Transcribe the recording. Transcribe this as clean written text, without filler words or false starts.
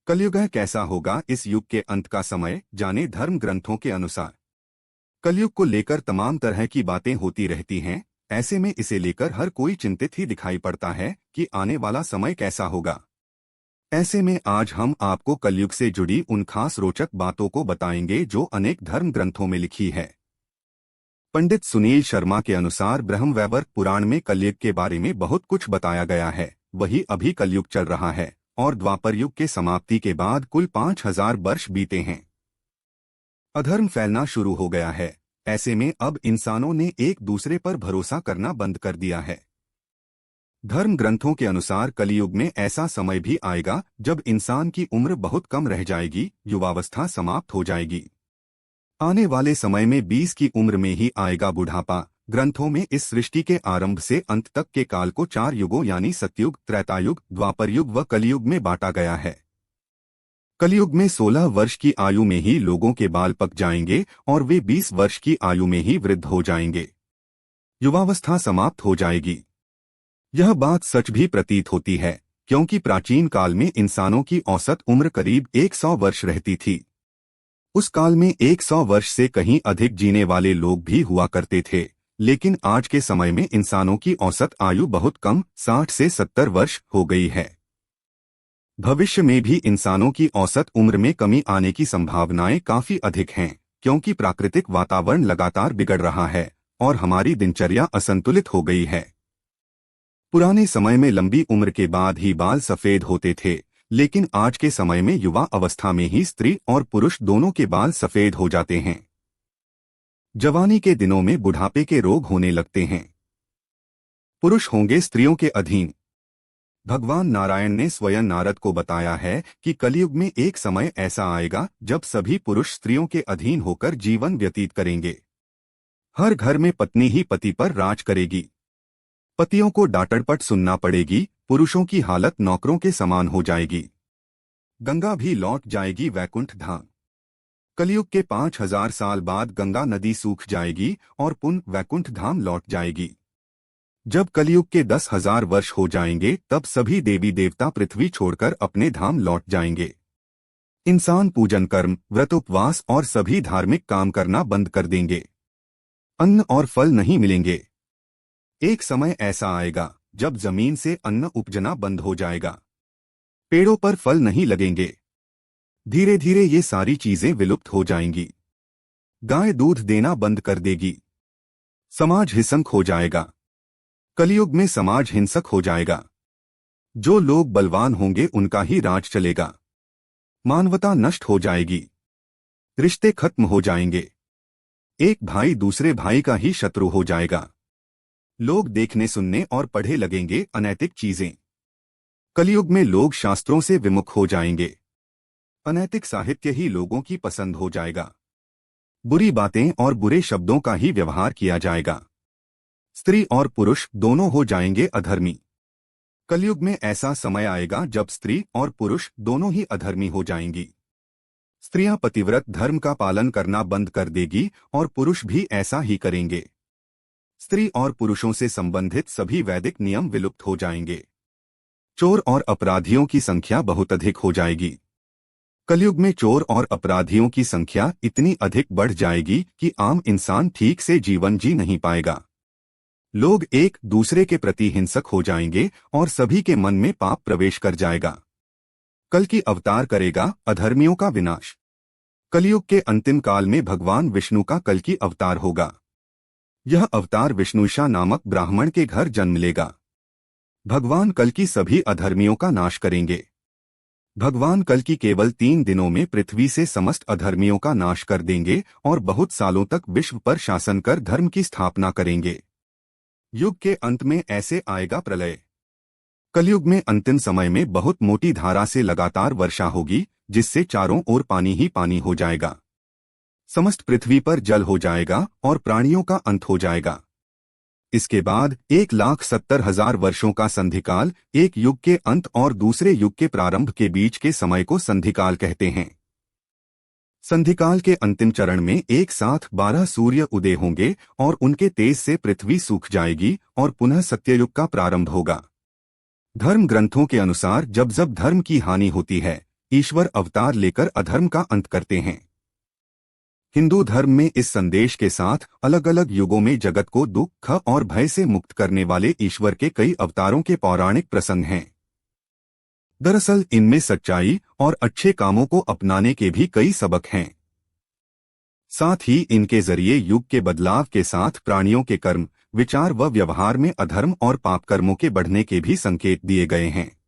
कलयुग कैसा होगा इस युग के अंत का समय जाने धर्म ग्रंथों के अनुसार। कलयुग को लेकर तमाम तरह की बातें होती रहती हैं। ऐसे में इसे लेकर हर कोई चिंतित ही दिखाई पड़ता है कि आने वाला समय कैसा होगा। ऐसे में आज हम आपको कलयुग से जुड़ी उन खास रोचक बातों को बताएंगे जो अनेक धर्म ग्रंथों में लिखी है। पंडित सुनील शर्मा के अनुसार ब्रह्मवैवर्त पुराण में कलयुग के बारे में बहुत कुछ बताया गया है। वही अभी कलयुग चल रहा है और द्वापर युग के समाप्ति के बाद कुल 5000 वर्ष बीते हैं। अधर्म फैलना शुरू हो गया है। ऐसे में अब इंसानों ने एक दूसरे पर भरोसा करना बंद कर दिया है। धर्म ग्रंथों के अनुसार कलियुग में ऐसा समय भी आएगा जब इंसान की उम्र बहुत कम रह जाएगी, युवावस्था समाप्त हो जाएगी। आने वाले समय में 20 की उम्र में ही आएगा बुढ़ापा। ग्रंथों में इस सृष्टि के आरंभ से अंत तक के काल को 4 युगों यानी सतयुग, त्रेतायुग, द्वापर युग व कलियुग में बांटा गया है। कलियुग में 16 वर्ष की आयु में ही लोगों के बाल पक जाएंगे और वे 20 वर्ष की आयु में ही वृद्ध हो जाएंगे। युवावस्था समाप्त हो जाएगी। यह बात सच भी प्रतीत होती है, क्योंकि प्राचीन काल में इंसानों की औसत उम्र करीब 100 वर्ष रहती थी। उस काल में 100 वर्ष से कहीं अधिक जीने वाले लोग भी हुआ करते थे, लेकिन आज के समय में इंसानों की औसत आयु बहुत कम 60 से 70 वर्ष हो गई है। भविष्य में भी इंसानों की औसत उम्र में कमी आने की संभावनाएं काफी अधिक हैं, क्योंकि प्राकृतिक वातावरण लगातार बिगड़ रहा है और हमारी दिनचर्या असंतुलित हो गई है। पुराने समय में लंबी उम्र के बाद ही बाल सफेद होते थे, लेकिन आज के समय में युवा अवस्था में ही स्त्री और पुरुष दोनों के बाल सफेद हो जाते हैं। जवानी के दिनों में बुढ़ापे के रोग होने लगते हैं। पुरुष होंगे स्त्रियों के अधीन। भगवान नारायण ने स्वयं नारद को बताया है कि कलयुग में एक समय ऐसा आएगा जब सभी पुरुष स्त्रियों के अधीन होकर जीवन व्यतीत करेंगे। हर घर में पत्नी ही पति पर राज करेगी। पतियों को डांटपट सुनना पड़ेगी। पुरुषों की हालत नौकरों के समान हो जाएगी। गंगा भी लौट जाएगी वैकुंठ धाम। कलयुग के 5000 साल बाद गंगा नदी सूख जाएगी और पुनः वैकुंठ धाम लौट जाएगी। जब कलयुग के 10,000 वर्ष हो जाएंगे तब सभी देवी देवता पृथ्वी छोड़कर अपने धाम लौट जाएंगे। इंसान पूजन कर्म, व्रत, उपवास और सभी धार्मिक काम करना बंद कर देंगे। अन्न और फल नहीं मिलेंगे। एक समय ऐसा आएगा जब जमीन से अन्न उपजना बंद हो जाएगा। पेड़ों पर फल नहीं लगेंगे। धीरे धीरे ये सारी चीजें विलुप्त हो जाएंगी। गाय दूध देना बंद कर देगी। समाज हिंसक हो जाएगा। कलयुग में समाज हिंसक हो जाएगा। जो लोग बलवान होंगे उनका ही राज चलेगा। मानवता नष्ट हो जाएगी। रिश्ते खत्म हो जाएंगे। एक भाई दूसरे भाई का ही शत्रु हो जाएगा। लोग देखने सुनने और पढ़े लगेंगे अनैतिक चीजें। कलयुग में लोग शास्त्रों से विमुख हो जाएंगे। अनैतिक साहित्य ही लोगों की पसंद हो जाएगा। बुरी बातें और बुरे शब्दों का ही व्यवहार किया जाएगा। स्त्री और पुरुष दोनों हो जाएंगे अधर्मी। कलयुग में ऐसा समय आएगा जब स्त्री और पुरुष दोनों ही अधर्मी हो जाएंगी। स्त्रियां पतिव्रत धर्म का पालन करना बंद कर देगी और पुरुष भी ऐसा ही करेंगे। स्त्री और पुरुषों से संबंधित सभी वैदिक नियम विलुप्त हो जाएंगे। चोर और अपराधियों की संख्या बहुत अधिक हो जाएगी। कलयुग में चोर और अपराधियों की संख्या इतनी अधिक बढ़ जाएगी कि आम इंसान ठीक से जीवन जी नहीं पाएगा। लोग एक दूसरे के प्रति हिंसक हो जाएंगे और सभी के मन में पाप प्रवेश कर जाएगा। कल की अवतार करेगा अधर्मियों का विनाश। कलयुग के अंतिम काल में भगवान विष्णु का कल की अवतार होगा। यह अवतार विष्णुशा नामक ब्राह्मण के घर जन्म लेगा। भगवान कल की सभी अधर्मियों का नाश करेंगे। भगवान कल की केवल 3 दिनों में पृथ्वी से समस्त अधर्मियों का नाश कर देंगे और बहुत सालों तक विश्व पर शासन कर धर्म की स्थापना करेंगे। युग के अंत में ऐसे आएगा प्रलय। कलयुग में अंतिम समय में बहुत मोटी धारा से लगातार वर्षा होगी, जिससे चारों ओर पानी ही पानी हो जाएगा। समस्त पृथ्वी पर जल हो जाएगा और प्राणियों का अंत हो जाएगा। इसके बाद 1,70,000 वर्षों का संधिकाल, एक युग के अंत और दूसरे युग के प्रारंभ के बीच के समय को संधिकाल कहते हैं। संधिकाल के अंतिम चरण में एक साथ 12 सूर्य उदय होंगे और उनके तेज से पृथ्वी सूख जाएगी और पुनः सत्ययुग का प्रारंभ होगा। धर्म ग्रंथों के अनुसार जब जब धर्म की हानि होती है, ईश्वर अवतार लेकर अधर्म का अंत करते हैं। हिंदू धर्म में इस संदेश के साथ अलग अलग युगों में जगत को दुख और भय से मुक्त करने वाले ईश्वर के कई अवतारों के पौराणिक प्रसंग हैं। दरअसल इनमें सच्चाई और अच्छे कामों को अपनाने के भी कई सबक हैं। साथ ही इनके जरिए युग के बदलाव के साथ प्राणियों के कर्म, विचार व व्यवहार में अधर्म और पाप कर्मों के बढ़ने के भी संकेत दिए गए हैं।